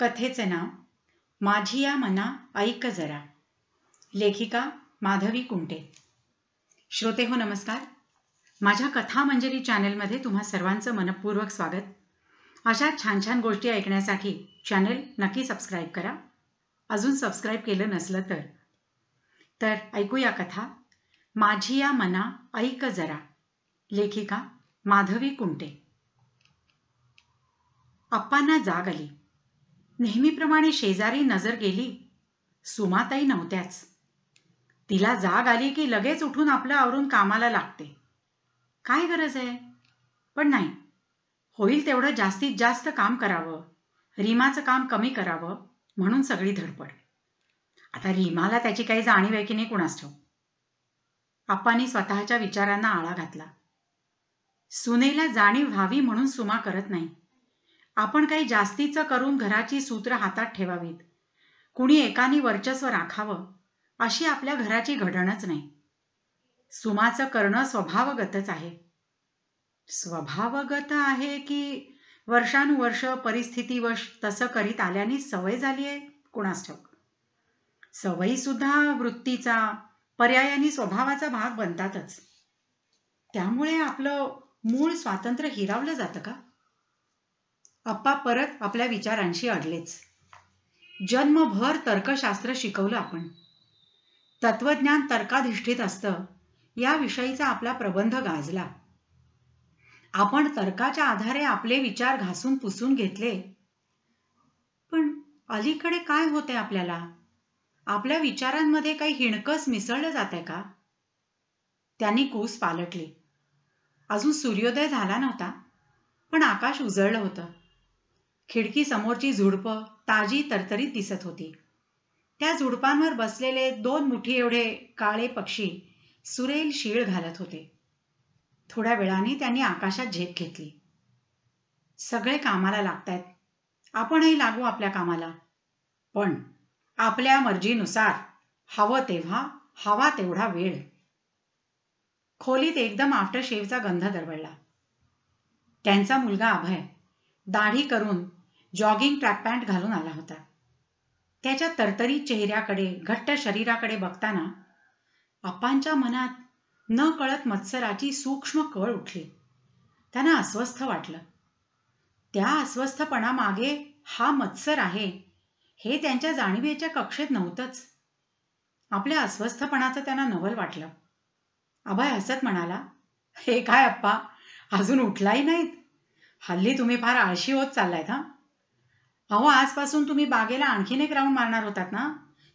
कथेचे नाव माझी या मना ऐक जरा. लेखिका माधवी कुंटे. श्रोते हो नमस्कार. माझ्या कथा मंजरी चॅनलमध्ये तुम्हा सर्वांचं मनपूर्वक स्वागत. अशा छान छान गोष्टी ऐकण्यासाठी चॅनल नक्की सबस्क्राईब करा, अजून सबस्क्राईब केलं नसलं तर ऐकूया कथा माझी या मना ऐक जरा. लेखिका माधवी कुंटे. अप्पांना जाग आली. नेहमीप्रमाणे शेजारी नजर गेली. सुमाताई नव्हत्याच. तिला जाग आली की लगेच उठून आपलं आवरून कामाला लागते. काय गरज आहे? पण नाही, होईल तेवढं जास्तीत जास्त काम करावं, रीमाचं काम कमी करावं म्हणून सगळी धडपड. आता रीमाला त्याची काही जाणीव आहे की नाही कुणास ठाऊक. अप्पांनी स्वतःच्या विचारांना आळा घातला. सुनेला जाणीव व्हावी म्हणून सुमा करत नाही. आपण काही जास्तीचं करून घराची सूत्र हातात ठेवावीत, कुणी एकाने वर्चस्व राखावं अशी आपल्या घराची घडणच नाही. सुमाचं करणं स्वभावगतच आहे. स्वभावगत आहे की वर्षानुवर्ष परिस्थितीवश तसं करीत आल्याने सवय झाली आहे कुणास ठाऊक. सवयी सुद्धा वृत्तीचा, पर्यायाने स्वभावाचा भाग बनतातच. त्यामुळे आपलं मूळ स्वातंत्र्य हिरावलं जातं का? अप्पा परत आपल्या विचारांशी अडलेच. जन्मभर तर्कशास्त्र शिकवलं आपण. तत्वज्ञान तर्काधिष्ठित असतं याविषयीचा आपला प्रबंध गाजला. आपण तर्काच्या आधारे आपले विचार घासून पुसून घेतले. पण अलीकडे काय होते आपल्याला? आपल्या विचारांमध्ये काही हिणकस मिसळलं जातंय का? त्यांनी कूस पालटली. अजून सूर्योदय झाला नव्हता, पण आकाश उजळलं होतं. खिडकी समोरची झुडपं ताजी तरतरीत दिसत होती. त्या झुडपांवर बसलेले 2 मुठी एवढे काळे पक्षी सुरेल शीळ घालत होते. थोड्या वेळाने त्यांनी आकाशात झेप घेतली. सगळे कामाला लागतायत, आपणही लागू आपल्या कामाला, पण आपल्या मर्जीनुसार, हवं तेव्हा, हवा तेवढा वेळ. खोलीत एकदम आफ्टरशेवचा गंध दरवळला. त्यांचा मुलगा अभय दाढी करून जॉगिंग ट्रॅक पॅन्ट घालून आला होता. त्याच्या तरतरीत चेहऱ्याकडे, घट्ट शरीराकडे बघताना अप्पांच्या मनात न कळत मत्सराची सूक्ष्म कळ उठली. त्यांना अस्वस्थ वाटलं. त्या अस्वस्थपणामागे हा मत्सर आहे हे त्यांच्या जाणीवेच्या कक्षेत नव्हतंच. आपल्या अस्वस्थपणाचं त्यांना नवल वाटलं. अभय हसत म्हणाला, हे काय अप्पा, अजून उठलाही नाहीत? हल्ली तुम्ही फार आळशी होत चाललायत हा. अहो, आजपासून तुम्ही बागेला आणखीन एक राऊंड मारणार होतात ना.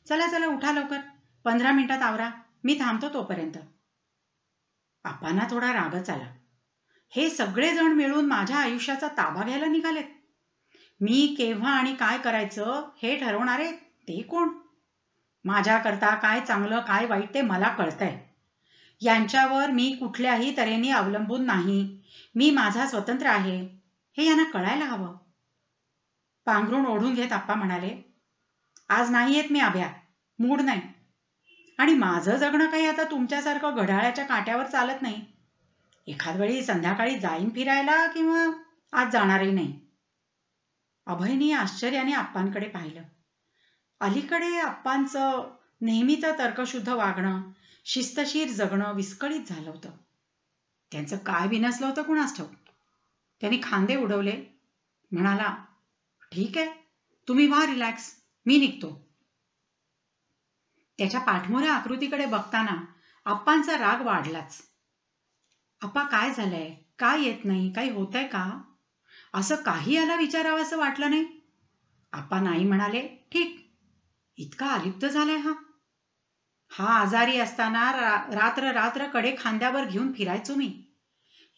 चला चला उठा लवकर, 15 मिनिटात आवरा, मी थांबतो तोपर्यंत. अप्पांना थोडा रागच आला. हे सगळे जण मिळून माझ्या आयुष्याचा ताबा घ्यायला निघालेत. मी केव्हा आणि काय करायचं हे ठरवणारे ते कोण? माझ्याकरता काय चांगलं काय वाईट ते मला कळतंय. यांच्यावर मी कुठल्याही तऱ्हेने अवलंबून नाही. मी माझा स्वतंत्र आहे हे यांना कळायला हवं. पांघरूण ओढून घेत अप्पा म्हणाले, आज नाही येत मी अभ्या, मूड नाही. आणि माझं जगणं काही आता तुमच्यासारखं घड्याळाच्या काट्यावर चालत नाही. एखाद वेळी संध्याकाळी जाईन फिरायला किंवा आज जाणारही नाही. अभयने आश्चर्याने अप्पांकडे पाहिलं. अलीकडे अप्पांचं नेहमीचं तर्कशुद्ध वागणं, शिस्तशीर जगणं विस्कळीत झालं होतं. त्यांचं काय बिनसलं होतं कुणास ठाऊक. त्यांनी खांदे उडवले, म्हणाला, ठीक आहे, तुम्ही व्हा रिलॅक्स, मी निघतो. त्याच्या पाठमोऱ्या आकृतीकडे बघताना अप्पांचा राग वाढलाच. अप्पा काय झालंय? काय येत नाही? काही होतंय का? असं काही याला विचारावं असं वाटलं नाही. अप्पा नाही म्हणाले, ठीक. इतका अलिप्त झालाय हा. हा आजारी असताना रात्र रात्र कडे खांद्यावर घेऊन फिरायचो मी.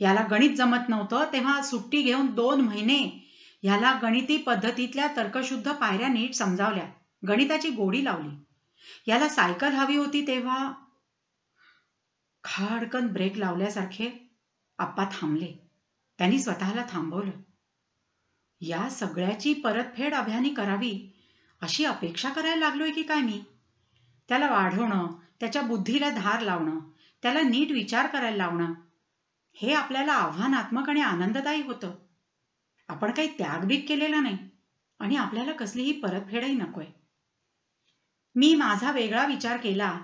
याला गणित जमत नव्हतं तेव्हा सुट्टी घेऊन 2 महिने याला गणिती पद्धतीतल्या तर्कशुद्ध पायऱ्या नीट समजावल्या, गणिताची गोडी लावली. याला सायकल हवी होती तेव्हा. खाडकन ब्रेक लावल्यासारखे अप्पा थांबले. त्यांनी स्वतःला थांबवलं. या सगळ्याची परतफेड अभ्यानी करावी अशी अपेक्षा करायला लागलोय की काय मी? त्याला वाढवणं, त्याच्या बुद्धीला धार लावणं, त्याला नीट विचार करायला लावणं, हे आपल्याला आव्हानात्मक आणि आनंददायी होतं. आपण काही त्यागबीग केलेला नाही. आणि आपल्याला कसलीही परतफेडही नकोय. मी माझा वेगळा विचार केला,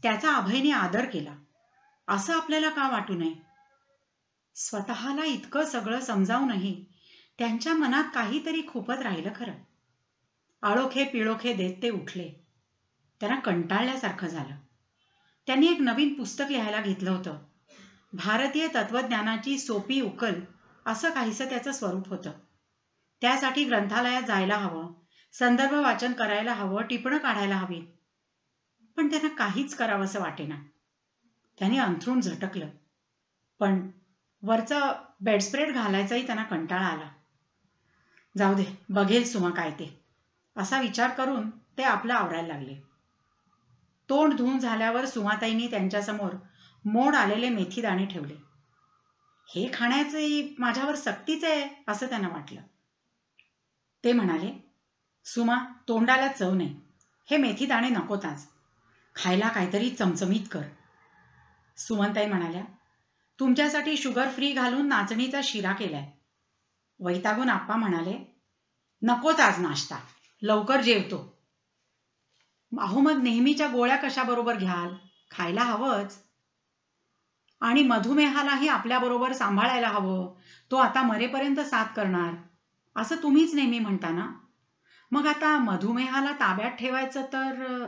त्याचा अभयने आदर केला, असं आपल्याला का वाटू नये? स्वतःला इतकं सगळं समजावूनही त्यांच्या मनात काहीतरी खुपत राहिलं खरं. आळोखे पिळोखे देत ते उठले. त्यांना कंटाळल्यासारखं झालं. त्यांनी एक नवीन पुस्तक लिहायला घेतलं होतं. भारतीय तत्वज्ञानाची सोपी उकल असं काहीसं त्याचं स्वरूप होतं. त्यासाठी ग्रंथालयात जायला हवं, संदर्भ वाचन करायला हवं, टिपणं काढायला हवी. पण त्यांना काहीच करावंसं वाटेना. त्यांनी अंथरूण झटकलं, पण वरचं बेडस्प्रेड घालायचाही त्यांना कंटाळा आला. जाऊ दे, बघेल सुमा काय ते, असा विचार करून ते आपलं आवरायला लागले. तोंड धुवून झाल्यावर सुमाताईंनी त्यांच्यासमोर मोड आलेले मेथीदाणे ठेवले. हे खाण्याची माझ्यावर सक्तीच आहे असं त्यांना वाटलं. ते म्हणाले, सुमा, तोंडाला चव नाही, हे मेथीदाणे नकोत आज, खायला काहीतरी चमचमीत कर. सुमनताई म्हणाल्या, तुमच्यासाठी शुगर फ्री घालून नाचणीचा शिरा केलाय. वैतागून आप्पा म्हणाले, नकोच आज नाश्ता, लवकर जेवतो. अहो मग नेहमीच्या गोळ्या कशाबरोबर घ्याल, खायला हवंच. आणि मधुमेहालाही आपल्याबरोबर सांभाळायला हवं, तो आता मरेपर्यंत साथ करणार असं तुम्हीच नेहमी म्हणता ना. मग आता मधुमेहाला ताब्यात ठेवायचं तर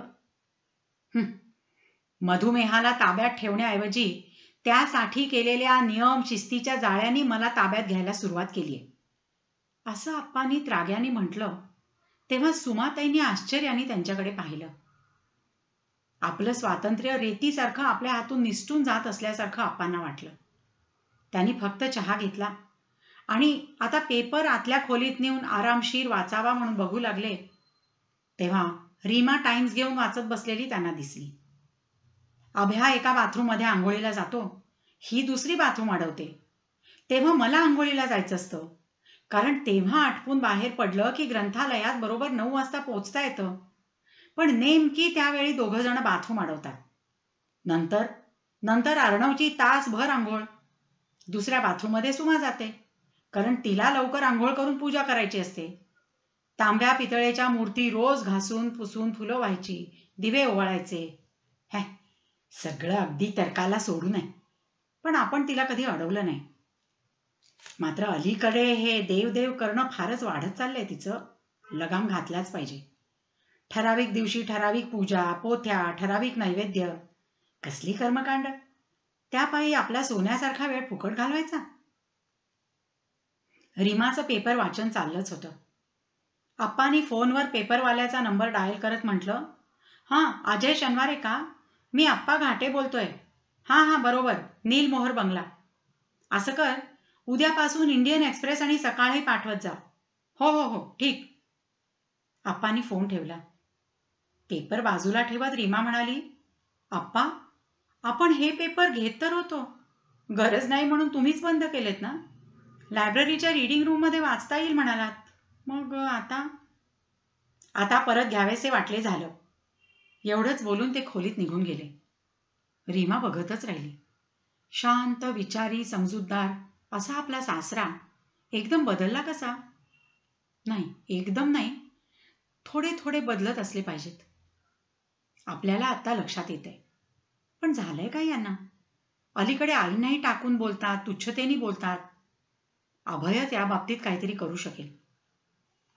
मधुमेहाला ताब्यात ठेवण्याऐवजी त्यासाठी केलेल्या नियम शिस्तीच्या जाळ्यांनी मला ताब्यात घ्यायला सुरुवात केलीये, असं आप्पांनी त्राग्याने म्हटलं. तेव्हा सुमाताईंनी आश्चर्याने त्यांच्याकडे पाहिलं. आपलं स्वातंत्र्य रेतीसारखं आपल्या हातून निसटून जात असल्यासारखं आप्पांना वाटलं. त्यांनी फक्त चहा घेतला आणि आता पेपर आतल्या खोलीत नेऊन आरामशीर वाचावा म्हणून बघू लागले, तेव्हा रीमा टाइम्स घेऊन वाचत बसलेली त्यांना दिसली. अभ्या एका बाथरूममध्ये आंघोळीला जातो, ही दुसरी बाथरूम अडवते. तेव्हा मला आंघोळीला जायचं असतं, कारण तेव्हा आटपून बाहेर पडलं की ग्रंथालयात बरोबर 9 वाजता पोहोचता येतं. पण नेमकी त्यावेळी दोघं जण बाथरूम अडवतात. नंतर अर्णवची तासभर आंघोळ. दुसऱ्या बाथरूममध्ये सुमा जाते, कारण तिला लवकर आंघोळ करून पूजा करायची असते. तांब्या पितळेच्या मूर्ती रोज घासून पुसून फुलं व्हायची, दिवे ओवाळायचे. सगळं अगदी तर्काला सोडू नये, पण आपण तिला कधी अडवलं नाही. मात्र अलीकडे हे देवदेव करणं फारच वाढत चाललंय तिचं. लगाम घातलाच पाहिजे. ठराविक दिवशी ठराविक पूजा, पोथ्या, ठराविक नैवेद्य. कसली कर्मकांड. त्यापायी आपला सोन्यासारखा वेळ फुकट घालवायचा. रीमाचं पेपर वाचन चाललंच होतं. आप्पांनी फोनवर पेपरवाल्याचा नंबर डायल करत म्हटलं, हां, अजय शनिवारे का? मी आप्पा घाटे बोलतोय. हां बरोबर, नील मोहर बंगला. असं कर, उद्यापासून इंडियन एक्सप्रेस आणि सकाळी पाठवत जा. हो ठीक. आप्पांनी फोन ठेवला. पेपर बाजूला ठेवत रीमा म्हणाली, आप्पा, आपण हे पेपर घेत तर होतो, गरज नाही म्हणून तुम्हीच बंद केलेत ना. लायब्ररीच्या रीडिंग रूम मध्ये वाचता येईल म्हणालात, मग आता परत घ्यावेसे वाटले झालं. एवढंच बोलून ते खोलीत निघून गेले. रीमा बघतच राहिली. शांत, विचारी, समजूतदार असा आपला सासरा एकदम बदलला कसा? नाही, एकदम नाही, थोडे थोडे बदलत असले पाहिजेत. आपल्याला आता लक्षात येतंय. पण झालंय काय यांना? अलीकडे आईनाही टाकून बोलतात, तुच्छतेने बोलतात. अभयच या बाबतीत काहीतरी करू शकेल.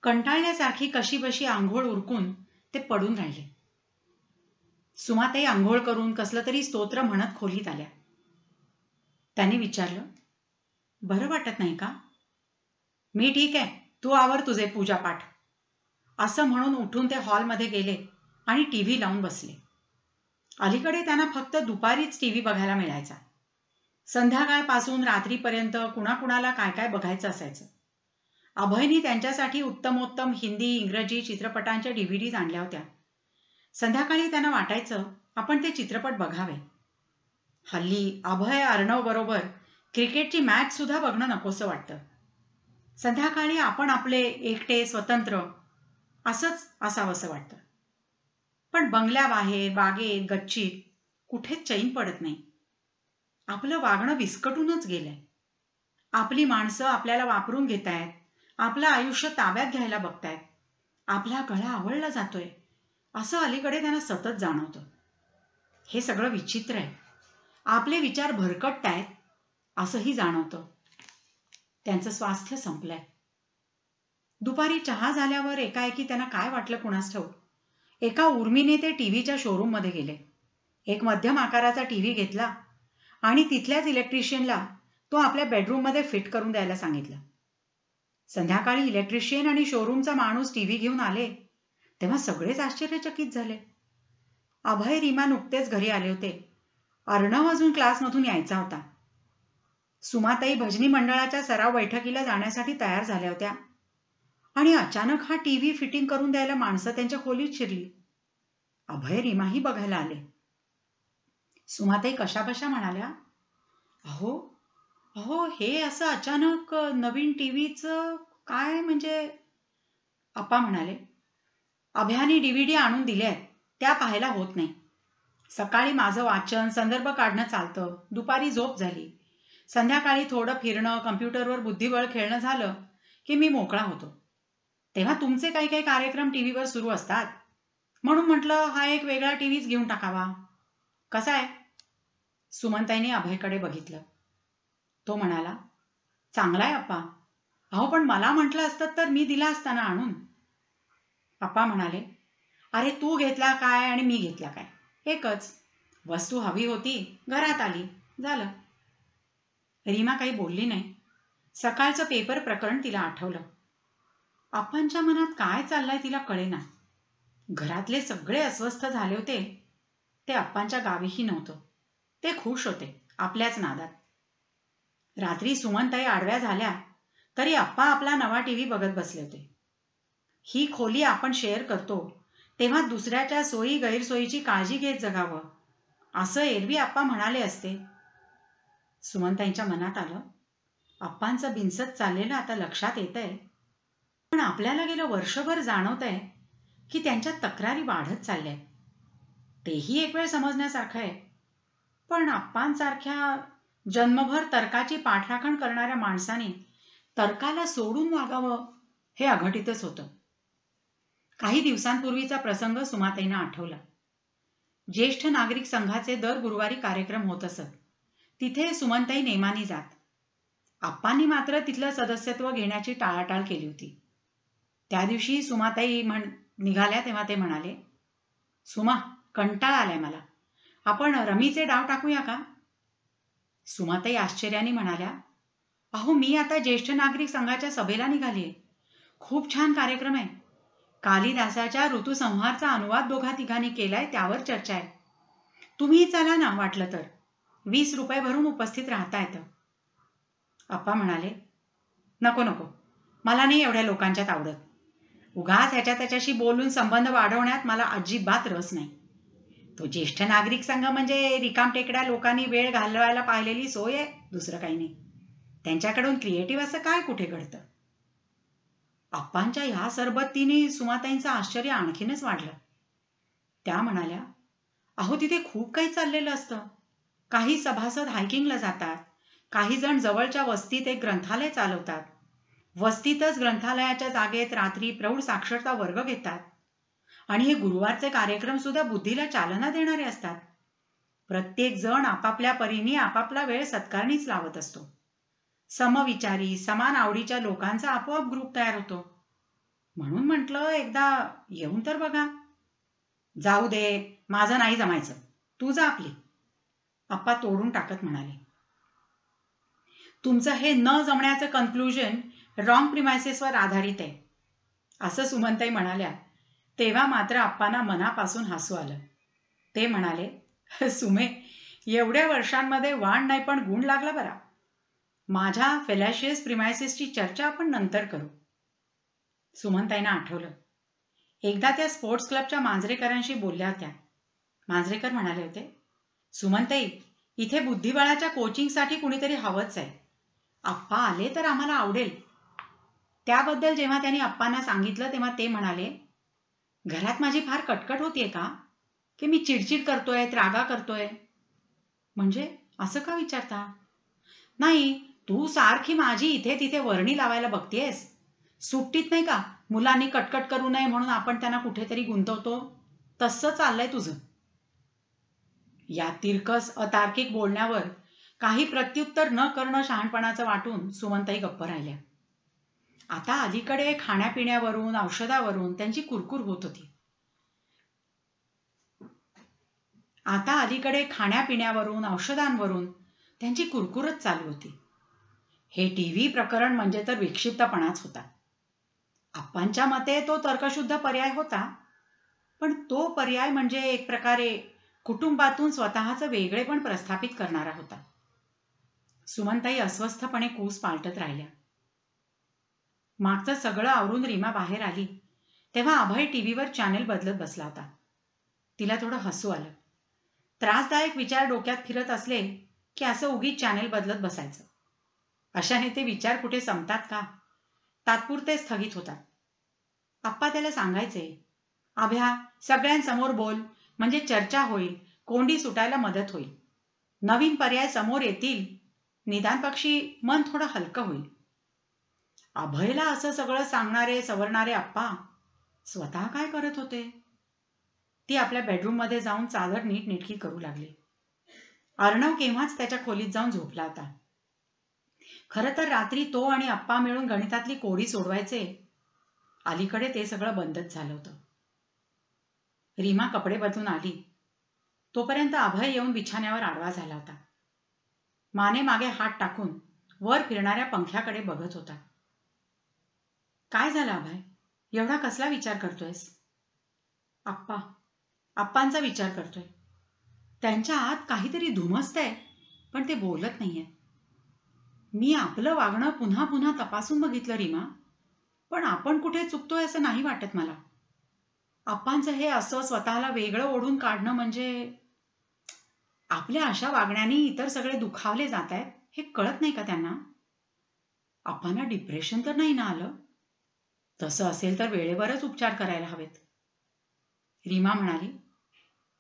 कंटाळल्यासारखी कशीबशी आंघोळ उरकून ते पडून राहिले. सुमाताई आंघोळ करून कसलं तरी स्तोत्र म्हणत खोलीत आल्या. त्यांनी विचारलं, बरं वाटत नाही का? मी ठीक आहे, तू आवर तुझे पूजापाठ, असं म्हणून उठून ते हॉलमध्ये गेले आणि टीव्ही लावून बसले. अलीकडे त्यांना फक्त दुपारीच टीव्ही बघायला मिळायचा. संध्याकाळपासून रात्रीपर्यंत कुणाकुणाला काय काय बघायचं असायचं. अभयनी त्यांच्यासाठी उत्तमोत्तम हिंदी इंग्रजी चित्रपटांच्या DVDs आणल्या होत्या. संध्याकाळी त्यांना वाटायचं आपण ते चित्रपट बघावे. हल्ली अभय अर्णव बरोबर क्रिकेटची मॅच सुद्धा बघणं नकोसं वाटतं. संध्याकाळी आपण आपले एकटे स्वतंत्र असंच असावंसं वाटतं. पण बंगल्याबाहेर, बागेत, गच्चीत कुठेच चैन पडत नाही. आपलं वागणं विस्कटूनच गेलंय. आपली माणसं आपल्याला वापरून घेतायत, आपलं आयुष्य ताब्यात घ्यायला बघतायत. आपला गळा आवळला जातोय असं अलीकडे त्यांना सतत जाणवतं. हे सगळं विचित्र आहे. आपले विचार भरकटतायत असंही जाणवतं. त्यांचं स्वास्थ्य संपलंय. दुपारी चहा झाल्यावर एकाएकी त्यांना काय वाटलं कुणास ठाऊक, एका उर्मीने ते टीव्हीच्या शोरूम मध्ये गेले. एक मध्यम आकाराचा टीव्ही घेतला आणि तिथल्याच इलेक्ट्रिशियनला तो आपल्या बेडरूम मध्ये फिट करून द्यायला सांगितलं. संध्याकाळी इलेक्ट्रिशियन आणि शोरूमचा माणूस टीव्ही घेऊन आले तेव्हा सगळेच आश्चर्यचकित झाले. अभय रीमा नुकतेच घरी आले होते. अर्णव अजून क्लासमधून यायचा होता. सुमाताई भजनी मंडळाच्या सराव बैठकीला जाण्यासाठी तयार झाल्या होत्या आणि अचानक हा टीव्ही फिटिंग करून द्यायला माणसं त्यांच्या खोलीत शिरली. अभय रीमाही बघायला आले. सुमाताई कशाबशा म्हणाल्या, अहो अहो हे असं अचानक नवीन टीव्हीचं काय म्हणजे. आप्पा म्हणाले, अभ्यानी डीव्हीडी आणून दिले आहेत, त्या पाहायला होत नाही. सकाळी माझं वाचन संदर्भ काढणं चालतं, दुपारी झोप झाली, संध्याकाळी थोडं फिरणं, कम्प्युटरवर बुद्धिबळ खेळणं झालं की मी मोकळा होतो. तेव्हा तुमचे काही काही कार्यक्रम टीव्हीवर सुरू असतात, म्हणून म्हटलं हा एक वेगळा टीव्हीच घेऊन टाकावा. कसा आहे. सुमनताईंनी अभयकडे बघितलं. तो म्हणाला, चांगला आहे आप्पा. अहो पण मला म्हटलं असतं तर मी दिला असता ना आणून. आप्पा म्हणाले, अरे तू घेतला काय आणि मी घेतला काय, एकच. वस्तू हवी होती, घरात आली, झालं. रीमा काही बोलली नाही. सकाळचं पेपर प्रकरण तिला आठवलं. आप्पांच्या मनात काय चाललंय तिला कळेना. घरातले सगळे अस्वस्थ झाले होते. ते आप्पांच्या गावीही नव्हतं. ते खुश होते आपल्याच नादात. रात्री सुमनताई आडव्या झाल्या तरी आप्पा आपला नवा टीव्ही बघत बसले होते. ही खोली आपण शेअर करतो तेव्हा दुसऱ्याच्या सोयी गैरसोयीची काळजी घेत जगावं, असं एरवी आप्पा म्हणाले असते. सुमनताईंच्या मनात आलं, आप्पांचं भिनसत चाललेलं आता लक्षात येतंय. पण आपल्याला गेलं वर्षभर जाणवतंय की त्यांच्या तक्रारी वाढत चालल्या. तेही एक वेळ समजण्यासारखं आहे. पण आप्पांसारख्या जन्मभर तर्काची पाठराखण करणाऱ्या माणसाने तर्काला सोडून वागावं हे अघटितच होतं. काही दिवसांपूर्वीचा प्रसंग सुमाताईंना आठवला. ज्येष्ठ नागरिक संघाचे दर गुरुवारी कार्यक्रम होत असत. तिथे सुमनताई नेमाने जात. आप्पांनी मात्र तिथलं सदस्यत्व घेण्याची टाळाटाळ केली होती. त्या दिवशी सुमाताई निघाल्या तेव्हा ते म्हणाले, सुमा, कंटाळा आलाय मला, आपण रमीचे डाव टाकूया का. सुमाताई आश्चर्याने म्हणाल्या, अहो मी आता ज्येष्ठ नागरिक संघाच्या सभेला निघालीये. खूप छान कार्यक्रम आहे. कालिदासाच्या ऋतुसंहारचा अनुवाद दोघा तिघांनी केलाय, त्यावर चर्चा आहे. तुम्ही चला ना, वाटलं तर 20 रुपये भरून उपस्थित राहता येतं. आप्पा म्हणाले, नको नको, मला नाही एवढ्या लोकांच्यात आवडत. उगाच ह्याच्या त्याच्याशी बोलून संबंध वाढवण्यात मला अजिबात रस नाही. तो ज्येष्ठ नागरिक संघ म्हणजे रिकामटेकड्या लोकांनी वेळ घालवायला पाहिलेली सोय आहे, दुसरं काही नाही. त्यांच्याकडून क्रिएटिव्ह असं काय कुठे घडतं. आप्पांच्या ह्या सरबत्तीने सुमाताईंचं आश्चर्य आणखीनच वाढलं. त्या म्हणाल्या, अहो तिथे खूप काही चाललेलं असतं. काही सभासद हायकिंगला जातात, काही जण जवळच्या वस्तीत एक ग्रंथालय चालवतात, वस्तीतच ग्रंथालयाच्या जागेत रात्री प्रौढ साक्षरता वर्ग घेतात. आणि हे गुरुवारचे कार्यक्रम सुद्धा बुद्धीला चालना देणारे असतात. प्रत्येक जण आपापल्या परीने आपापला वेळ सत्कारणीच लावत असतो. समविचारी समान आवडीच्या लोकांचा आपोआप ग्रुप तयार होतो. म्हणून म्हटलं एकदा येऊन तर बघा. जाऊ दे, माझं नाही जमायचं, तू जा आपली. आप्पा तोडून टाकत म्हणाले, तुमचं हे न जमण्याचं कन्क्लुजन रॉंग प्रिमायसेसवर आधारित आहे. असं सुमनताई म्हणाल्या तेव्हा मात्र आप्पांना मनापासून हसू आलं. ते म्हणाले, सुमे, एवढ्या वर्षांमध्ये वाण नाही पण गुण लागला बरा. माझ्या फेलॅशियस प्रिमायसेसची चर्चा आपण नंतर करू. सुमनताईंना आठवलं, एकदा त्या स्पोर्ट्स क्लबच्या मांजरेकरांशी बोलल्या होत्या. मांजरेकर म्हणाले होते, सुमनताई, इथे बुद्धिबळाच्या कोचिंगसाठी कुणीतरी हवंच आहे. आप्पा आले तर आम्हाला आवडेल. त्याबद्दल जेव्हा त्यांनी आप्पांना सांगितलं तेव्हा ते म्हणाले, घरात माझी फार कटकट होतीये का, की मी चिडचिड करतोय, त्रागा करतोय. म्हणजे असं का विचारता. नाही, तू सारखी माझी इथे तिथे वर्णी लावायला बघतेस. सुट्टीत नाही का मुलांनी कटकट करू नये म्हणून आपण त्यांना कुठेतरी गुंतवतो, तसं चाललंय तुझं. या तिरकस अतार्किक बोलण्यावर काही प्रत्युत्तर न करणं शहाणपणाचं वाटून सुमनताई गप्प राहिल्या. आता अलीकडे खाण्यापिण्यावरून, औषधावरून त्यांची कुरकुर होत होती. औषधांवरून त्यांची कुरकुरच चालू होती. हे टीव्ही प्रकरण म्हणजे तर विक्षिप्तपणाच होता. आप्पांच्या मते तो तर्कशुद्ध पर्याय होता, पण तो पर्याय म्हणजे एक प्रकारे कुटुंबातून स्वतःचं वेगळेपण प्रस्थापित करणारा होता. सुमनताई अस्वस्थपणे कूस पालटत राहिल्या. मागचं सगळं आवरून रीमा बाहेर आली तेव्हा अभय टीव्हीवर चॅनेल बदलत बसला होता. तिला थोडं हसू आलं. त्रासदायक विचार डोक्यात फिरत असले की असं उगीच चॅनेल बदलत बसायचं. अशाने ते विचार कुठे संपतात का? तात्पुरते स्थगित होतात. आप्पा त्याला सांगायचे, अभ्या, सगळ्यांसमोर बोल, म्हणजे चर्चा होईल, कोंडी सुटायला मदत होईल, नवीन पर्याय समोर येतील, निदान पक्षी मन थोडं हलकं होईल. अभयला असं सगळं सांगणारे सवरणारे आप्पा स्वतः काय करत होते? ती आपल्या बेडरूममध्ये जाऊन चादर नीटनेटकी करू लागली. अर्णव केव्हाच त्याच्या खोलीत जाऊन झोपला होता. खरं तर रात्री तो आणि आप्पा मिळून गणितातली कोडी सोडवायचे. अलीकडे ते सगळं बंदच झालं होतं. रीमा कपडे बदलून आली तोपर्यंत अभय येऊन बिछाण्यावर आडवा झाला होता. माने मागे हात टाकून वर फिरणाऱ्या पंख्याकडे बघत होता. काय झालं अभय? एवढा कसला विचार करतोयस? आप्पांचा विचार करतोय. त्यांच्या आत काहीतरी धुमसतंय, पण ते बोलत नाहीये. मी आपलं वागणं पुन्हा पुन्हा तपासून बघितलं रीमा, पण आपण कुठे चुकतोय असं नाही वाटत मला. आप्पांचं हे असं स्वतःला वेगळं ओढून काढणं म्हणजे आपल्या अशा वागण्याने इतर सगळे दुखावले जात आहेत हे कळत नाही का त्यांना? आप्पांना डिप्रेशन तर नाही ना आलं? तसं असेल तर वेळेवरच उपचार करायला हवेत. रीमा म्हणाली,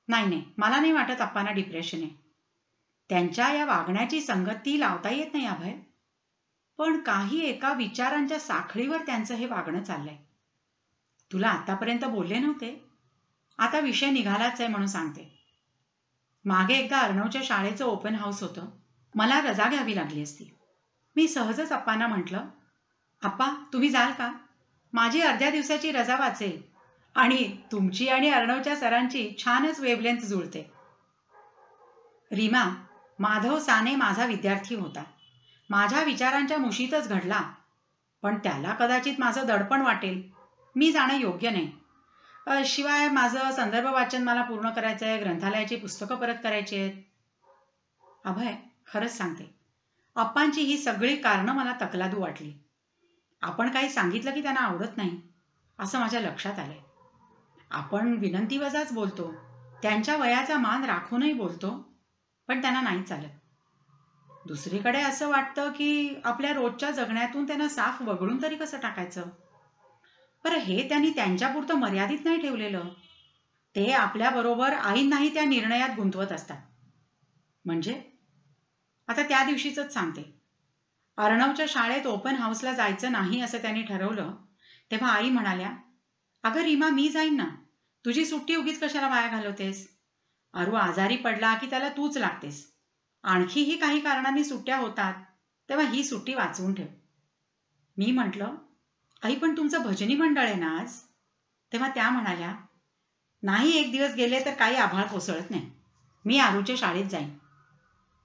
नाही, मला नाही वाटत आप्पांना डिप्रेशन आहे. त्यांच्या या वागण्याची संगती लावता येत नाही अभय, पण काही एका विचारांच्या साखळीवर त्यांचं हे वागणं चाललंय. तुला आतापर्यंत बोलले नव्हते, आता विषय निघालाच आहे म्हणून सांगते. मागे एकदा अर्णवच्या शाळेचं ओपन हाऊस होतं. मला रजा घ्यावी लागली असती. मी सहजच आप्पांना म्हटलं, आप्पा तुम्ही जाल का? माझी अर्ध्या दिवसाची रजा वाचेल आणि तुमची आणि अर्णवच्या सरांची छानच वेवलेंथ जुळते. रीमा, माधव साने माझा विद्यार्थी होता. माझ्या विचारांच्या मुशीतच घडला, पण त्याला कदाचित माझं दडपण वाटेल. मी जाणं योग्य नाही. शिवाय माझं संदर्भ वाचन मला पूर्ण करायचं आहे, ग्रंथालयाची पुस्तकं परत करायची आहेत. अभय, खरंच सांगते, आप्पांची ही सगळी कारणं मला तकलादू वाटली. आपण काही सांगितलं की त्यांना आवडत नाही असं माझ्या लक्षात आलंय. आपण विनंतीवजाच बोलतो, त्यांच्या वयाचा मान राखूनही बोलतो, पण त्यांना नाही चालत. दुसरीकडे असं वाटतं की आपल्या रोजच्या जगण्यातून त्यांना साफ वगळून तरी कसं टाकायचं. बरं, हे त्यांनी त्यांच्यापुरतं मर्यादित नाही ठेवलेलं. ते आपल्याबरोबर आईंनाही त्या निर्णयात गुंतवत असतात. म्हणजे आता त्या दिवशीच सांगते. अर्णवच्या शाळेत ओपन हाऊसला जायचं नाही असं त्यांनी ठरवलं तेव्हा आई म्हणाल्या, अगं रीमा, मी जाईन ना, तुझी सुट्टी उगीच कशाला वाया घालवतेस? अरू आजारी पडला की त्याला तूच लागतेस. आणखीही काही कारणांनी सुट्ट्या होतात, तेव्हा ही सुट्टी वाचवून ठेव. मी म्हटलं, आई पण तुमचं भजनी मंडळ आहे ना आज? तेव्हा त्या म्हणाल्या, नाही, एक दिवस गेले तर काही आभाळ कोसळत नाही, मी आरूच्या शाळेत जाईन.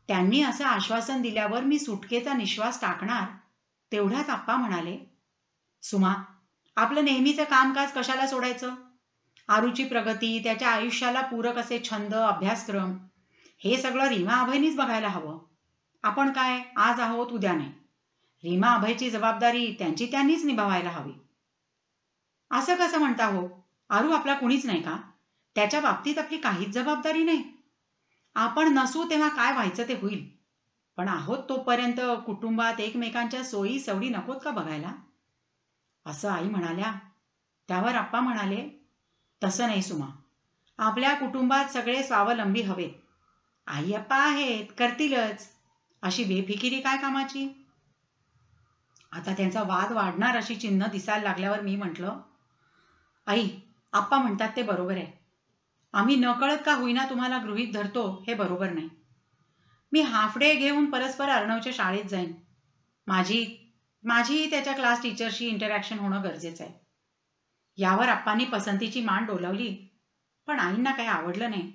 त्यांनी असं आश्वासन दिल्यावर मी सुटकेचा निश्वास टाकणार तेवढ्यात आप्पा म्हणाले, सुमा, आपलं नेहमीचं कामकाज कशाला सोडायचं? आरूची प्रगती, त्याच्या आयुष्याला पूरक असे छंद, अभ्यासक्रम, हे सगळं रीमा अभयनीच बघायला हवं. आपण काय आज आहोत उद्या नाही. रीमा अभयची जबाबदारी त्यांनीच निभावायला हवी. असं कसं म्हणता हो? आरू आपला कुणीच नाही का? त्याच्या बाबतीत आपली काहीच जबाबदारी नाही. आपण नसू तेव्हा काय व्हायचं ते होईल, पण आहोत तोपर्यंत कुटुंबात एकमेकांच्या सोयी सवडी नकोत का बघायला? असं आई म्हणाल्या. त्यावर आप्पा म्हणाले, तसं नाही सुमा, आपल्या कुटुंबात सगळे स्वावलंबी हवेत. आई आप्पा आहेत, करतीलच, अशी बेफिकिरी काय कामाची? आता त्यांचा वाद वाढणार अशी चिन्ह दिसायला लागल्यावर मी म्हटलं, आई, आप्पा म्हणतात ते बरोबर आहे. आम्ही नकळत का होईना तुम्हाला गृहीत धरतो हे बरोबर नाही. मी हाफ डे घेऊन परस्पर अर्णवच्या शाळेत जाईन. माझी त्याच्या क्लास टीचरशी इंटरॅक्शन होणं गरजेचं आहे. यावर आप्पांनी पसंतीची मान डोलावली, पण आईंना काही आवडलं नाही.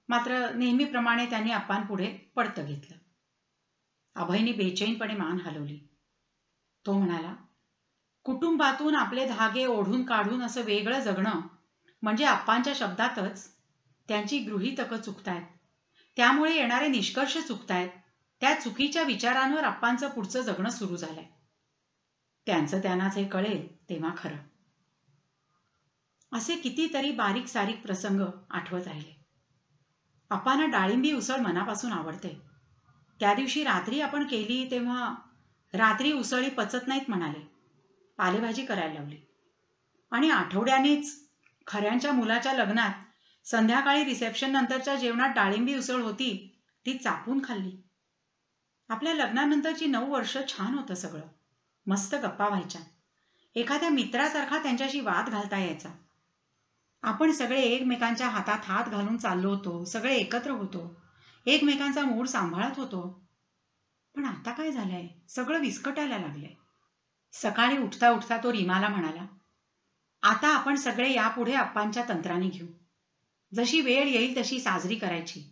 मात्र नेहमीप्रमाणे त्यांनी आप्पांपुढे पडतं घेतलं. अभयनी बेचैनपणे मान हलवली. तो म्हणाला, कुटुंबातून आपले धागे ओढून काढून असं वेगळं जगणं म्हणजे आप्पांच्या शब्दातच त्यांची गृहीतकं चुकतायत. त्यामुळे येणारे निष्कर्ष चुकतायत. त्या चुकीच्या विचारांवर आप्पांचं पुढचं जगणं सुरू झालंय. त्यांचं त्यांनाच हे कळेल तेव्हा खरं. असे कितीतरी बारीक सारीक प्रसंग आठवत राहिले. आप्पांना डाळिंबी उसळ मनापासून आवडते. त्या दिवशी रात्री आपण केली तेव्हा रात्री उसळी पचत नाहीत म्हणाले. पालेभाजी करायला लावली आणि आठवड्यानेच खऱ्यांच्या मुलाच्या लग्नात संध्याकाळी रिसेप्शन नंतरच्या जेवणात डाळिंबी उसळ होती ती चापून खाल्ली. आपल्या लग्नानंतरची 9 वर्ष छान होतं सगळं. मस्त गप्पा व्हायच्या. एखाद्या मित्रासारखा त्यांच्याशी वाद घालता यायचा. आपण सगळे एकमेकांच्या हातात हात घालून चाललो होतो. सगळे एकत्र होतो. एकमेकांचा मूड सांभाळत होतो. पण आता काय झालंय? सगळं विस्कटायला लागलंय. सकाळी उठता उठता तो रीमाला म्हणाला, आता आपण सगळे यापुढे आप्पांच्या तंत्राने घेऊ. जशी वेळ येईल तशी साजरी करायची.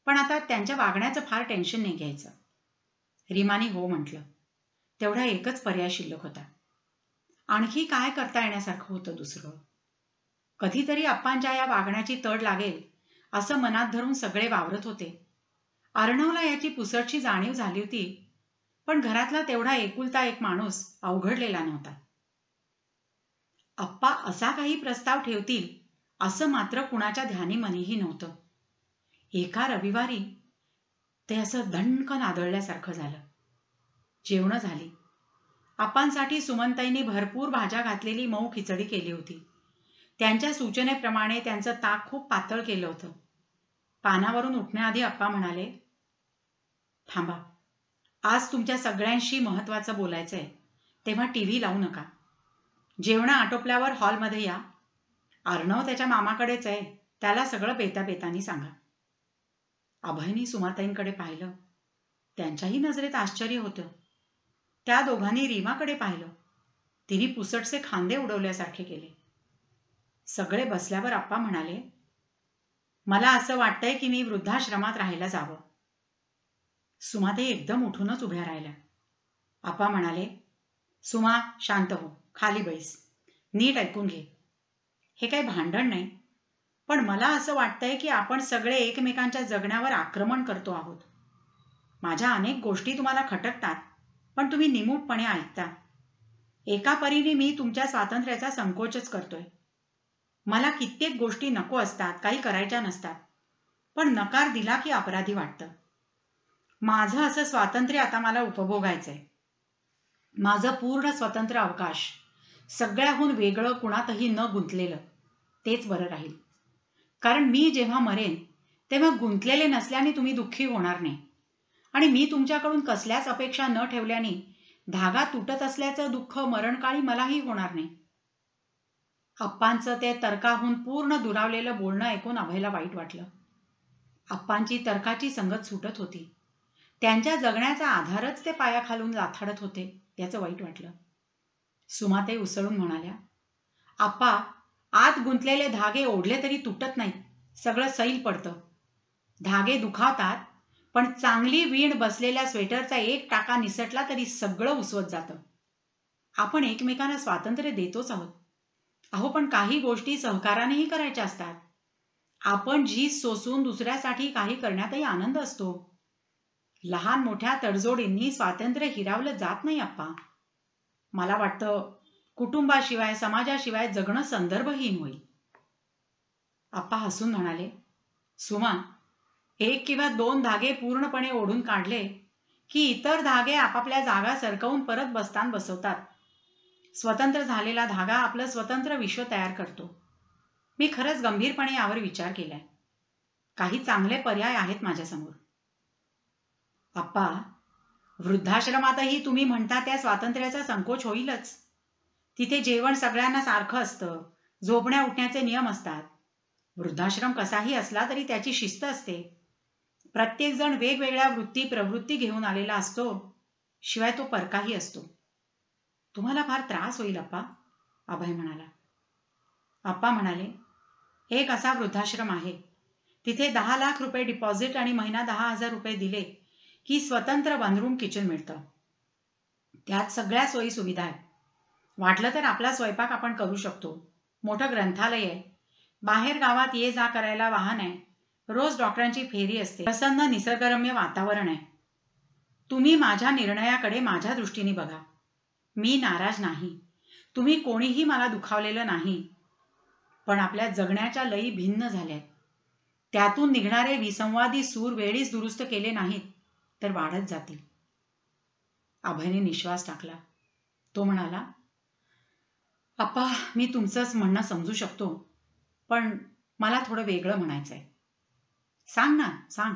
पण आता त्यांच्या वागण्याचं फार टेन्शन नाही घ्यायचं. रीमाने हो म्हटलं. तेवढा एकच पर्याय शिल्लक होता. आणखी काय करता येण्यासारखं होतं दुसरं? कधीतरी आप्पांच्या या वागण्याची तड लागेल असं मनात धरून सगळे वावरत होते. अर्णवला याची पुसटशी जाणीव झाली होती. पण घरातला तेवढा एकुलता एक माणूस अवघडलेला नव्हता. आप्पा असा काही प्रस्ताव ठेवतील असं मात्र कुणाच्या ध्यानी मनीही नव्हतं. एका रविवारी ते असं धणकन आदळल्यासारखं झालं. जेवणं झाली. आप्पांसाठी सुमनताईंनी भरपूर भाज्या घातलेली मऊ खिचडी केली होती. त्यांच्या सूचनेप्रमाणे त्यांचं ताक खूप पातळ केलं होतं. पानावरून उठण्याआधी आप्पा म्हणाले, थांबा, आज तुमच्या सगळ्यांशी महत्वाचं बोलायचंय, तेव्हा टीव्ही लावू नका. जेवणं आटोपल्यावर हॉलमध्ये या. अर्णव त्याच्या मामाकडेच आहे, त्याला सगळं बेताबेतानी सांगा. अभयनी सुमाताईंकडे पाहिलं. त्यांच्याही नजरेत आश्चर्य होतं. त्या दोघांनी रीमाकडे पाहिलं. तिने पुसटचे खांदे उडवल्यासारखे केले. सगळे बसल्यावर आप्पा म्हणाले, मला असं वाटतंय की मी वृद्धाश्रमात राहायला जावं. सुमाताई एकदम उठूनच उभ्या राहिल्या. आप्पा म्हणाले, सुमा, शांत हो, खाली बैस, नीट ऐकून घे. हे काही भांडण नाही, पण मला असं वाटतंय की आपण सगळे एकमेकांच्या जगण्यावर आक्रमण करतो आहोत. माझ्या अनेक गोष्टी तुम्हाला खटकतात, पण तुम्ही निमूटपणे ऐकता. एका परीने मी तुमच्या स्वातंत्र्याचा संकोचच करतोय. मला कित्येक गोष्टी नको असतात, काही करायच्या नसतात, पण नकार दिला की अपराधी वाटतं. माझं असं स्वातंत्र्य आता मला उपभोगायचंय. माझं पूर्ण स्वतंत्र अवकाश, सगळ्याहून वेगळं, कुणातही न गुंतलेलं, तेच बरं राहील. कारण मी जेव्हा मरेन तेव्हा गुंतलेले नसल्याने तुम्ही दुःखी होणार नाही आणि मी तुमच्याकडून कसल्याच अपेक्षा न ठेवल्याने धागा तुटत असल्याचं दुःख मरणकाळी मलाही होणार नाही. आप्पांचं ते तर्काहून पूर्ण दुरावलेलं बोलणं ऐकून अभयला वाईट वाटलं. आप्पांची तर्काची संगत सुटत होती. त्यांच्या जगण्याचा आधारच ते पायाखालून लाथाडत होते, याचं वाईट वाटलं. सुमाताई उसळून म्हणाल्या, आप्पा, आत गुंतलेले धागे ओढले तरी तुटत नाहीत, सगळं सैल पडतं. धागे दुखावतात, पण चांगली वीण बसलेल्या स्वेटरचा एक टाका निसटला तरी सगळं उसवत जातं. आपण एकमेकांना स्वातंत्र्य देतोच आहोत. अहो, पण काही गोष्टी सहकारानेही करायच्या असतात. आपण झीज सोसून दुसऱ्यासाठी काही करण्यातही आनंद असतो. लहान मोठ्या तडजोडींनी स्वातंत्र्य हिरावलं जात नाही आप्पा. मला वाटतं कुटुंबाशिवाय, समाजाशिवाय जगणं संदर्भहीन होईल. आप्पा हसून म्हणाले, सुमा, 1 किंवा 2 धागे पूर्णपणे ओढून काढले की इतर धागे आपापल्या जागा सरकवून परत बसतान बसवतात. स्वतंत्र झालेला धागा आपलं स्वतंत्र विश्व तयार करतो. मी खरंच गंभीरपणे यावर विचार केलाय. काही चांगले पर्याय आहेत माझ्यासमोर. आप्पा, वृद्धाश्रमातही तुम्ही म्हणता त्या स्वातंत्र्याचा संकोच होईलच. तिथे जेवण सगळ्यांना सारखं असतं, झोपण्या उठण्याचे नियम असतात. वृद्धाश्रम कसाही असला तरी त्याची शिस्त असते. प्रत्येक जण वेगवेगळ्या प्रवृत्ती घेऊन आलेला असतो, शिवाय तो परकाही असतो. तुम्हाला फार त्रास होईल अप्पा, अभय म्हणाला. अप्पा म्हणाले, एक असा वृद्धाश्रम आहे. तिथे 10 लाख रुपये डिपॉझिट आणि महिना 10,000 रुपये दिले की स्वतंत्र 1 रूम किचन मिळतं. त्यात सगळ्या सोयी सुविधा आहेत. वाटलं तर आपला स्वयंपाक आपण करू शकतो. मोठं ग्रंथालय आहे. बाहेर गावात ये जा करायला वाहन आहे. रोज डॉक्टरांची फेरी असते. प्रसन्न निसर्गरम्य वातावरण आहे. तुम्ही माझ्या निर्णयाकडे माझ्या दृष्टीने बघा. मी नाराज नाही. तुम्ही कोणीही मला दुखावलेलं नाही. पण आपल्या जगण्याच्या लयी भिन्न झाल्यात. त्यातून निघणारे विसंवादी सूर वेळीच दुरुस्त केले नाहीत तर वाढत जातील. अभयने निश्वास टाकला. तो म्हणाला, अप्पा, मी तुमचंच म्हणणं समजू शकतो, पण मला थोडं वेगळं म्हणायचंय. सांग ना, सांग.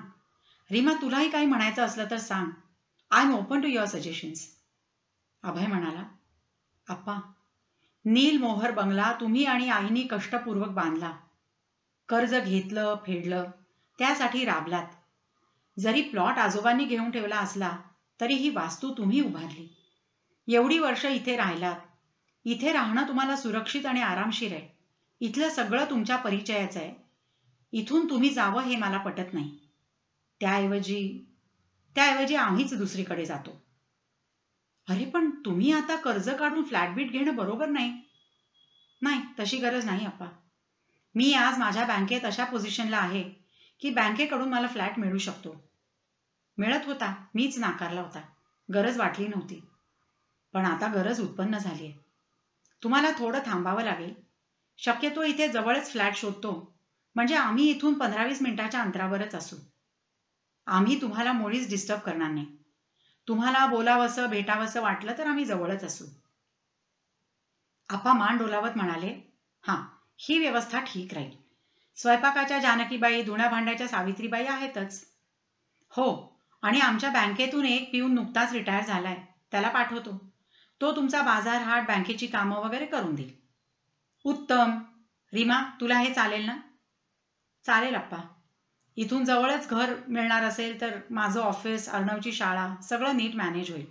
रीमा, तुलाही काही म्हणायचं असलं तर सांग. I am open to your suggestions. Abhay म्हणाला, अप्पा, नील मोहर बंगला तुम्ही आणि आईनी कष्टपूर्वक बांधला. कर्ज घेतलं, फेडलं, त्यासाठी राबलात. जरी प्लॉट आजोबांनी घेऊन ठेवला असला तरी ही वास्तू तुम्ही उभारली. एवढी वर्ष इथे राहिलात. इथे राहणं तुम्हाला सुरक्षित आणि आरामशीर आहे. इथलं सगळं तुमच्या परिचयाचं आहे. इथून तुम्ही जावं हे मला पटत नाही. त्याऐवजी आम्हीच दुसरीकडे जातो. अरे पण तुम्ही आता कर्ज काढून फ्लॅट बीट घेणं बरोबर नाही. नाही, तशी गरज नाही अप्पा. मी आज माझ्या बँकेत अशा पोझिशनला आहे की बँकेकडून मला फ्लॅट मिळू शकतो. मिळत होता, मीच नाकारला होता. गरज वाटली नव्हती. पण आता गरज उत्पन्न झाली आहे. तुम्हाला थोडं थांबावं लागेल. शक्यतो इथे जवळच फ्लॅट शोधतो, म्हणजे आम्ही इथून 15-20 मिनिटाच्या अंतरावरच असू. आम्ही तुम्हाला मुळीच डिस्टर्ब करणार नाही. तुम्हाला बोलावंसं भेटावंसं वाटलं तर आम्ही जवळच असू. आप्पा मान डोलावत म्हणाले, हां, ही व्यवस्था ठीक राहील. स्वयंपाकाच्या जानकीबाई, धुण्या भांड्याच्या सावित्रीबाई आहेतच. हो, आणि आमच्या बँकेतून एक पिऊन नुकताच रिटायर झालाय. त्याला पाठवतो. तो तुमचा बाजार हाट, बँकेची कामं वगैरे करून देईल. उत्तम. रीमा, तुला हे चालेल ना? चालेल अप्पा. इथून जवळच घर मिळणार असेल तर माझं ऑफिस, अर्णवची शाळा सगळं नीट मॅनेज होईल.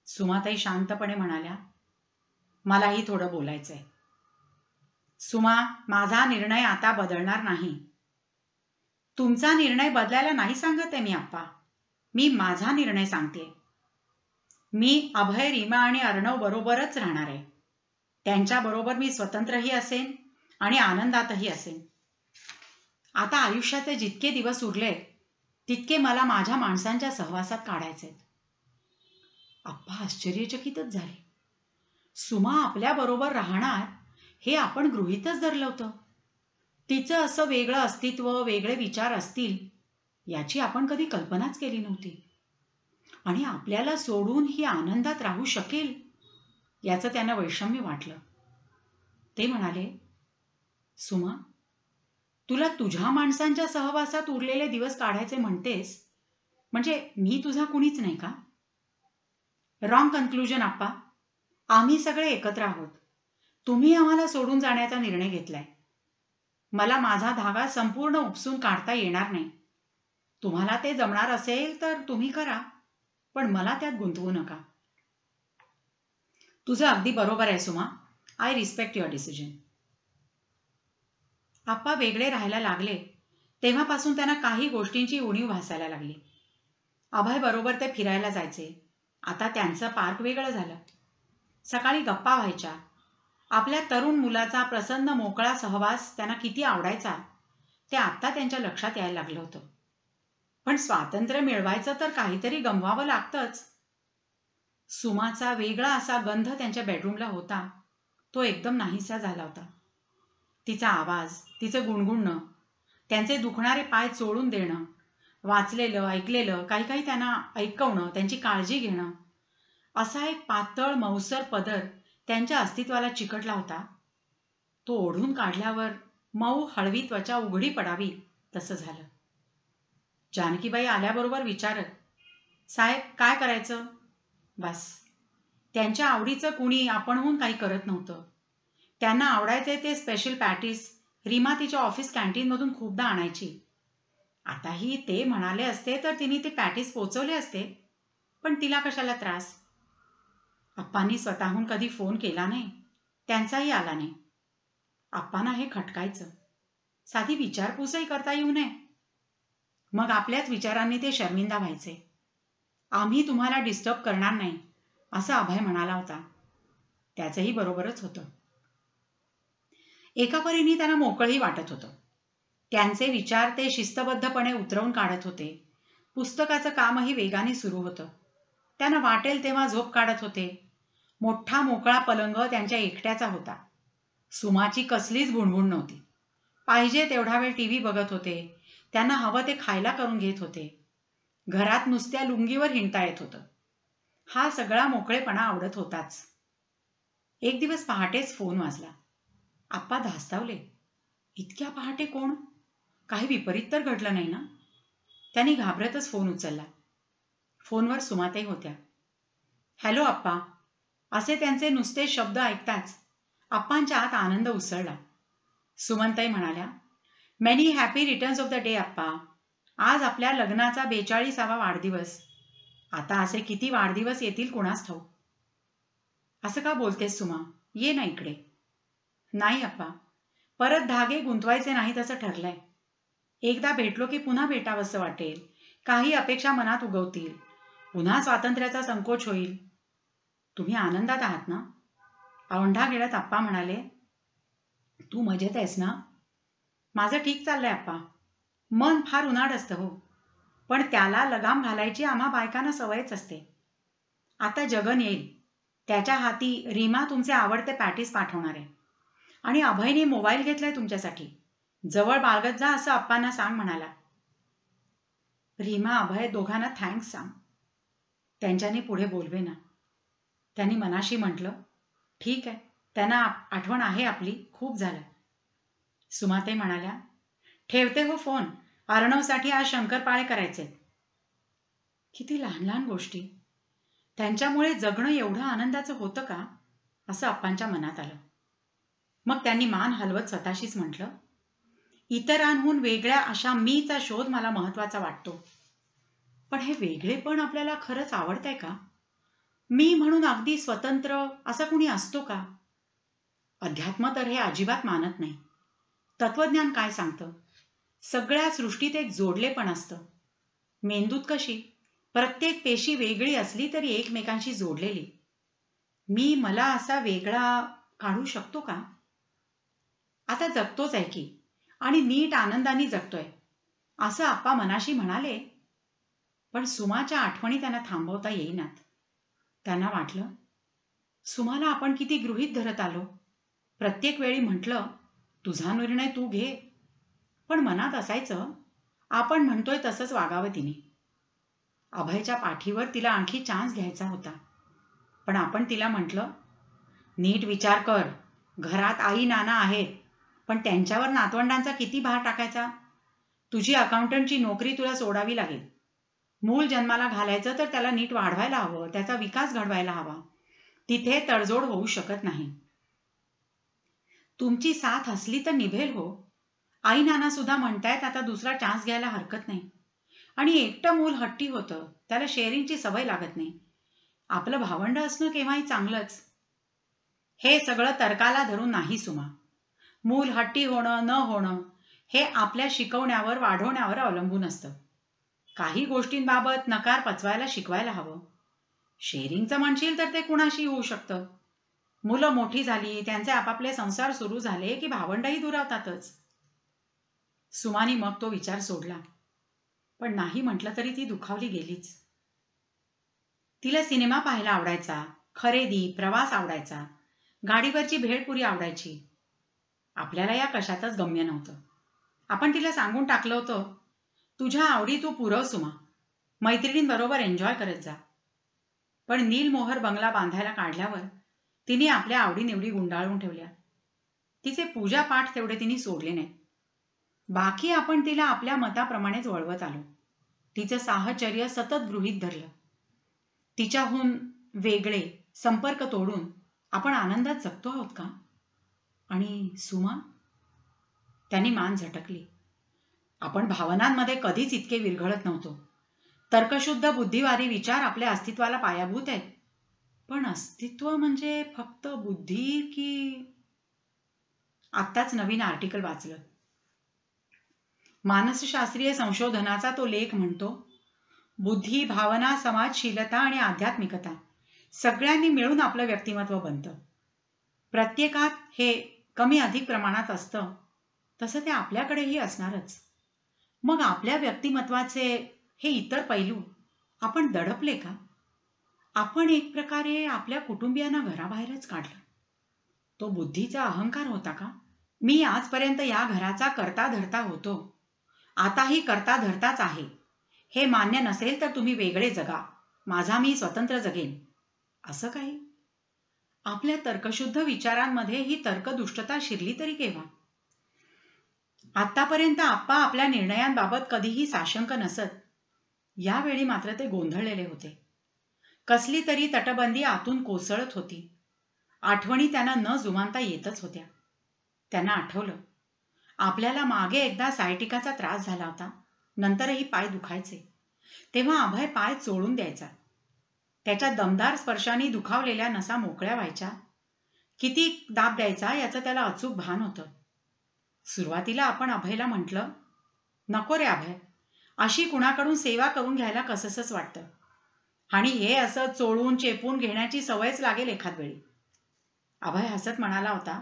सुमाताई शांतपणे म्हणाल्या, मलाही थोडं बोलायचंय. सुमा, माझा निर्णय आता बदलणार नाही. तुमचा निर्णय बदलायला नाही सांगत आहे मी अप्पा. मी माझा निर्णय सांगते. मी अभय, रीमा आणि अर्णव बरोबरच राहणार आहे. त्यांच्याबरोबर मी स्वतंत्रही असेन आणि आनंदातही असेन. आता आयुष्याचे जितके दिवस उरले तितके मला माझ्या माणसांच्या सहवासात काढायचे. अप्पा आश्चर्यचकितच झाले. सुमा आपल्या बरोबर राहणार हे आपण गृहीतच धरलं होतं. तिचं असं वेगळं अस्तित्व, वेगळे विचार असतील याची आपण कधी कल्पनाच केली नव्हती. आणि आपल्याला सोडून ही आनंदात राहू शकेल याचं त्यांना वैषम्य वाटलं. ते म्हणाले, सुमा, तुला तुझ्या माणसांच्या सहवासात उरलेले दिवस काढायचे म्हणतेस, म्हणजे मी तुझा कुणीच नाही का? रॉंग कन्क्लुजन अप्पा. आम्ही सगळे एकत्र आहोत. तुम्ही आम्हाला सोडून जाण्याचा निर्णय घेतलाय. मला माझा धागा संपूर्ण उपसून काढता येणार नाही. तुम्हाला ते जमणार असेल तर तुम्ही करा, पण मला त्यात गुंतवू नका. तुझं अगदी बरोबर आहे Suma. I respect your decision. आप्पा वेगळे राहायला लागले तेव्हापासून त्यांना काही गोष्टींची उणीव भासायला लागली. अभय बरोबर ते फिरायला जायचे. आता त्यांचं पार्क वेगळं झालं. सकाळी गप्पा व्हायच्या. आपल्या तरुण मुलाचा प्रसन्न मोकळा सहवास त्यांना किती आवडायचा ते आत्ता त्यांच्या लक्षात यायला लागलं होतं. पण स्वातंत्र्य मिळवायचं तर काहीतरी गमवावं लागतंच. सुमाचा वेगळा असा गंध त्यांच्या बेडरूमला होता, तो एकदम नाहीसा झाला होता. तिचा आवाज, तिचं गुणगुणणं, त्यांचे दुखणारे पाय चोळून देणं, वाचलेलं, ऐकलेलं काही काही त्यांना ऐकवणं, त्यांची काळजी घेणं, असा एक पातळ मऊसर पदर त्यांच्या अस्तित्वाला चिकटला होता. तो ओढून काढल्यावर मऊ हळवी त्वचा उघडी पडावी तसं झालं. जानकीबाई आल्याबरोबर विचारत, साहेब काय करायचं? बस. त्यांच्या आवडीचं कुणी आपणहून काही करत नव्हतं. त्यांना आवडायचे ते स्पेशल पॅटीस रीमा तिच्या ऑफिस कॅन्टीनमधून खूपदा आणायची. आताही ते म्हणाले असते तर तिने ते पॅटीस पोचवले असते, पण तिला कशाला त्रास? अप्पांनी स्वतःहून कधी फोन केला नाही, त्यांचाही आला नाही. अप्पांना हे खटकायचं. साधी विचारपूसही करता येऊ नये. मग आपल्याच विचारांनी ते शर्मिंदा व्हायचे. आम्ही तुम्हाला डिस्टर्ब करणार नाही, असं अभय म्हणाला होता. त्याचंही बरोबरच होतं. एका परीने त्यांना मोकळही वाटत होतं. त्यांचे विचार ते शिस्तबद्धपणे उतरवून काढत होते. पुस्तकाचं कामही वेगाने सुरू होतं. त्यांना वाटेल तेव्हा झोप काढत होते. मोठा मोकळा पलंग त्यांच्या एकट्याचा होता. सुमाची कसलीच भुणभुण नव्हती. पाहिजे तेवढा वेळ टीव्ही बघत होते. त्यांना हवं ते खायला करून घेत होते. घरात नुसत्या लुंगीवर हिंडता येत होतं. हा सगळा मोकळेपणा आवडत होताच. एक दिवस पहाटेच फोन वाजला. आप्पा धास्तावले. इतक्या पहाटे कोण? काही विपरीत तर घडलं नाही ना? त्यांनी घाबरतच फोन उचलला. फोनवर सुमाताई होत्या. हॅलो आप्पा, असे त्यांचे नुसते शब्द ऐकताच आप्पांच्या आत आनंद उसळला. सुमनताई म्हणाल्या, many happy returns of the day आप्पा. आज आपल्या लग्नाचा 42वा वाढदिवस. आता असे किती वाढदिवस येतील कुणास ठाऊक. असं का बोलतेस सुमा? ये ना इकडे. नाही आप्पा, परत धागे गुंतवायचे नाहीत असं ठरलंय. एकदा भेटलो की पुन्हा भेटावंसं वाटेल. काही अपेक्षा मनात उगवतील. पुन्हा स्वातंत्र्याचा संकोच होईल. तुम्ही आनंदात आहात ना? औंढा गिळत आप्पा म्हणाले, तू मजेत आहेस ना? माझं ठीक चाललंय आप्पा. मन फार उनाट असतं हो, पण त्याला लगाम घालायची आम्हा बायकांना सवयच असते. आता जगन येईल. त्याच्या हाती रीमा तुमचे आवडते पॅटीस पाठवणार आहे. आणि अभयने मोबाईल घेतलाय तुमच्यासाठी. जवळ बाळगत जा असं आप्पांना सांग म्हणाला. रीमा अभय दोघांना थँक्स सांग. त्यांच्याने पुढे बोलवे ना. त्यांनी मनाशी म्हटलं, ठीक आहे, त्यांना आठवण आहे आपली, खूप झालं. सुमाताई म्हणाल्या, ठेवते हो फोन. अर्णवसाठी आज शंकरपाळे करायचे. किती लहान लहान गोष्टी. त्यांच्यामुळे जगणं एवढं आनंदाचं होतं का? असं आप्पांच्या मनात आलं. मग त्यांनी मान हलवत स्वतःशीच म्हटलं, इतरांहून वेगळ्या अशा मीचा शोध मला महत्वाचा वाटतो. पण हे वेगळेपण आपल्याला खरंच आवडतंय का? मी म्हणून अगदी स्वतंत्र असा कुणी असतो का? अध्यात्म तर हे अजिबात मानत नाही. तत्वज्ञान काय सांगतं? सगळ्या सृष्टीत एक जोडलेपण असतं. मेंदूत कशी प्रत्येक पेशी वेगळी असली तरी एकमेकांशी जोडलेली. मी मला असा वेगळा काढू शकतो का? आता जगतोच आहे की, आणि नीट आनंदाने जगतोय असं आप्पा मनाशी म्हणाले. पण सुमाच्या आठवणी त्यांना थांबवता येईनात. त्यांना वाटलं, सुमाला आपण किती गृहीत धरत आलो. प्रत्येक वेळी म्हटलं, तुझा निर्णय तू घे. पण मनात असायचं, आपण म्हणतोय तसंच वागावं तिने. अभयच्या पाठीवर तिला आणखी चान्स घ्यायचा होता. पण आपण तिला म्हटलं, नीट विचार कर. घरात आई नाना आहेत, पण त्यांच्यावर नातवंडांचा किती भार टाकायचा? तुझी अकाउंटंटची नोकरी तुला सोडावी लागेल. मूल जन्माला घालायचं तर त्याला नीट वाढवायला हवं, त्याचा विकास घडवायला हवा. तिथे तडजोड होऊ शकत नाही. तुमची साथ असली तर निभेल हो. आई नाना सुद्धा म्हणतायत आता दुसरा चान्स घ्यायला हरकत नाही. आणि एकटं मूल हट्टी होतं, त्याला शेअरिंगची सवय लागत नाही. आपलं भावंड असणं केव्हाही चांगलंच. हे सगळं तर्काला धरून नाही सुमा. मूल हट्टी होणं न होणं हे आपल्या शिकवण्यावर वाढवण्यावर अवलंबून असतं. काही गोष्टींबाबत नकार पचवायला शिकवायला हवं. शेअरिंगचं म्हणशील तर ते कुणाशी होऊ शकतं. मुलं मोठी झाली, त्यांचे आपापले संसार सुरू झाले की भावंडही दुरावतातच. सुमानी मग तो विचार सोडला. पण नाही म्हटलं तरी ती दुखावली गेलीच. तिला सिनेमा पाहायला आवडायचा, खरेदी, प्रवास आवडायचा, गाडीवरची भेळपुरी आवडायची. आपल्याला या कशातच गम्य नव्हतं. आपण तिला सांगून टाकलं होतं, तुझ्या आवडी तू पुरव सुमा, मैत्रिणींबरोबर एन्जॉय करत जा. पण नीलमोहर बंगला बांधायला काढल्यावर तिने आपल्या आवडीनिवडी गुंडाळून ठेवल्या. तिचे पूजापाठ तेवढे तिने सोडले नाहीत. बाकी आपण तिला आपल्या मताप्रमाणेच वळवत आलो. तिचं साहचर्य सतत गृहीत धरलं. तिच्याहून वेगळे संपर्क तोडून आपण आनंदात जगतो आहोत का? आणि सुमा? त्याने मान झटकली. आपण भावनांमध्ये कधीच इतके विरघळत नव्हतो. तर्कशुद्ध बुद्धिवादी विचार आपल्या अस्तित्वाला पायाभूत आहेत. पण अस्तित्व म्हणजे फक्त बुद्धी की? आत्ताच नवीन आर्टिकल वाचलं. मानसशास्त्रीय संशोधनाचा तो लेख म्हणतो, बुद्धी, भावना, समाजशीलता आणि आध्यात्मिकता सगळ्यांनी मिळून आपलं व्यक्तिमत्व बनतं. प्रत्येकात हे कमी अधिक प्रमाणात असतं, तसं ते आपल्याकडेही असणारच. मग आपल्या व्यक्तिमत्वाचे हे इतर पैलू आपण दडपले का? आपण एक प्रकारे आपल्या कुटुंबियांना घराबाहेरच काढलं. तो बुद्धीचा अहंकार होता का? मी आजपर्यंत या घराचा करता धरता होतो, आताही करता धरताच आहे. हे मान्य नसेल तर तुम्ही वेगळे जगा, माझा मी स्वतंत्र जगेन, असं काही? आपल्या तर्कशुद्ध विचारांमध्ये ही तर्कदुष्टता शिरली तरी केव्हा? आतापर्यंत आप्पा आपल्या निर्णयांबाबत कधीही साशंक नसत. यावेळी मात्र ते गोंधळलेले होते. कसली तरी तटबंदी आतून कोसळत होती. आठवणी त्यांना न जुमानता येतच होत्या. त्यांना आठवलं, आपल्याला मागे एकदा सायटिकाचा त्रास झाला होता. नंतरही पाय दुखायचे. तेव्हा अभय पाय चोळून द्यायचा. त्याच्या दमदार स्पर्शाने दुखावलेल्या नसा मोकळ्या व्हायच्या. किती दाब द्यायचा याचं त्याला अचूक भान होतं. सुरुवातीला आपण अभयला म्हटलं, नको रे अभय, अशी कुणाकडून सेवा करून घ्यायला कसंसच वाटतं. आणि हे असं चोळून चेपून घेण्याची सवयच लागेल एखाद वेळी. अभय हसत म्हणाला होता,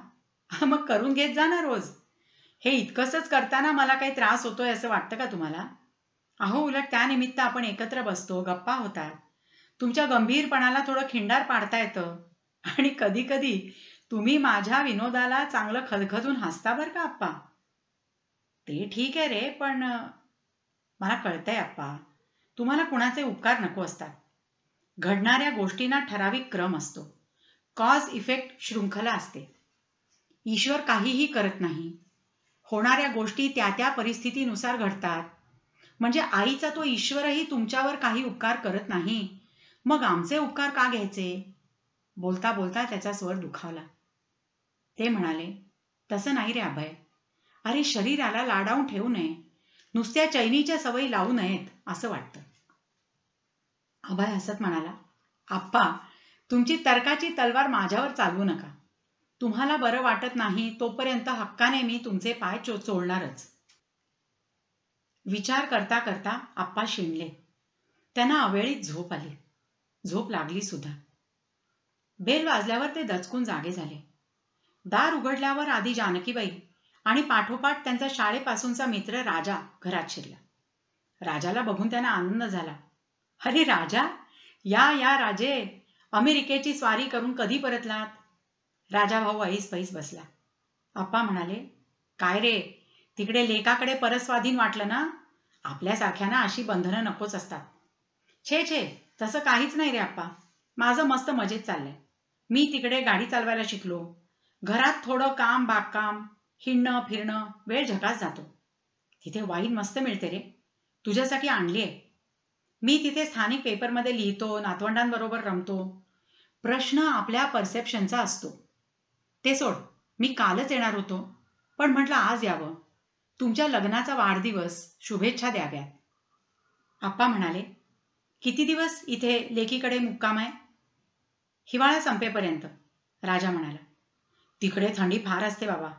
मग करून घेत जा ना रोज. हे इतकंसच करताना मला काही त्रास होतोय असं वाटतं का तुम्हाला? अहो, उलट त्यानिमित्त आपण एकत्र बसतो, गप्पा होतात, तुमच्या गंभीरपणाला थोडं खिंडार पाडता येतं. आणि कधी कधी तुम्ही माझ्या विनोदाला चांगलं खदखदून हसता बरं का आप्पा. ते ठीक आहे रे, पण मला कळतंय आप्पा, तुम्हाला कुणाचे उपकार नको असतात. घडणाऱ्या गोष्टींना ठराविक क्रम असतो. कॉज इफेक्ट शृंखला असते. ईश्वर काहीही करत नाही. होणाऱ्या गोष्टी त्या त्या परिस्थितीनुसार घडतात. म्हणजे आईचा तो ईश्वरही तुमच्यावर काही उपकार करत नाही, मग आमचे उपकार का घ्यायचे? बोलता बोलता त्याचा स्वर दुखावला. ते म्हणाले, तसं नाही रे अभय. अरे, शरीराला लाडावून ठेवू नये, नुसत्या चैनीच्या सवयी लावू नयेत असं वाटतं. अभय हसत म्हणाला, आप्पा, तुमची तर्काची तलवार माझ्यावर चालवू नका. तुम्हाला बरं वाटत नाही तोपर्यंत हक्काने मी तुमचे पाय चोळणारच. विचार करता करता आप्पा शिणले. त्यांना अवेळीच झोप आली. झोप लागली सुद्धा. बेल वाजल्यावर ते दचकून जागे झाले. दार उघडल्यावर आधी जानकीबाई आणि पाठोपाठ त्यांचा शाळेपासूनचा मित्र राजा घरात शिरला. राजाला बघून त्यांना आनंद झाला. अरे राजा, या राजे, अमेरिकेची स्वारी करून कधी परतलात? राजा भाऊ ऐस पैस बसला. आप्पा म्हणाले, काय रे, तिकडे लेकाकडे परस्वाधीन वाटलं ना? आपल्यासारख्यांना अशी बंधनं नकोच असतात. छे, तसं काहीच नाही रे आप्पा, माझं मस्त मजेत चाललंय. मी तिकडे गाडी चालवायला शिकलो. घरात थोडं काम, बागकाम, हिंडणं फिरणं, वेळ झकास जातो. तिथे वाईन मस्त मिळते रे, तुझ्यासाठी आणली आहे. मी तिथे स्थानिक पेपरमध्ये लिहितो, नातवंडांबरोबर रमतो. प्रश्न आपल्या परसेप्शनचा असतो. ते सोड, मी कालच येणार होतो, पण म्हटलं आज यावं. तुमच्या लग्नाचा वाढदिवस, शुभेच्छा द्याव्यात. आप्पा म्हणाले, किती दिवस इथे लेकीकडे मुक्काम आहे? हिवाळा संपेपर्यंत. राजा म्हणाला, तिकडे थंडी फार असते बाबा,